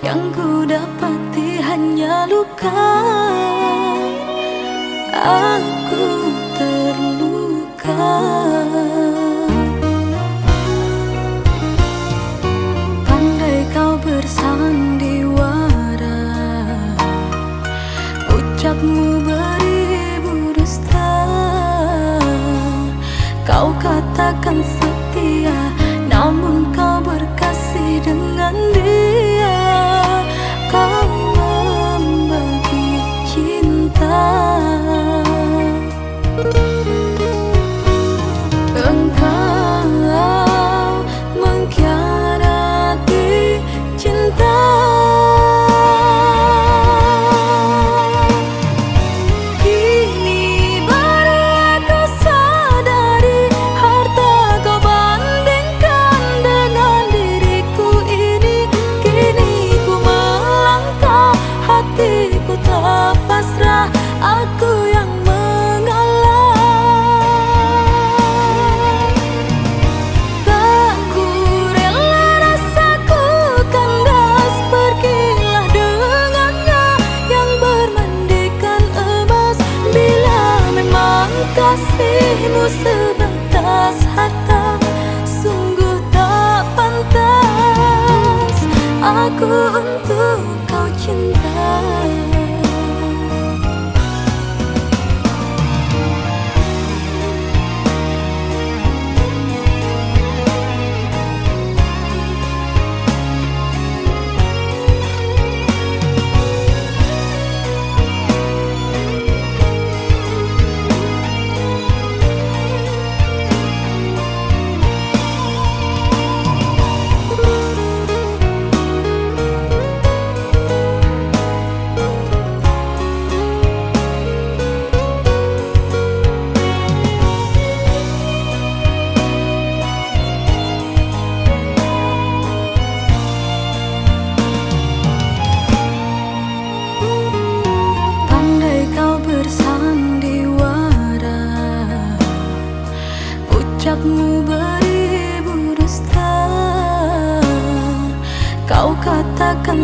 Yang ku dapati hanya luka. Aku terluka. Pandai kau bersandiwara, ucapmu beribu dusta. Kau katakan setia, namun kau berkasih dengan dia. Kau membagi cinta. Engkau mengkhianati cinta. Kini baru aku sadari, harta kau bandingkan dengan diriku ini. Kini ku melangkah, hatiku tak pasrah, aku yang kasihmu sebatas harta, sungguh tak pantas aku untuk kau cinta. Ucapmu beribu dusta. Kau katakan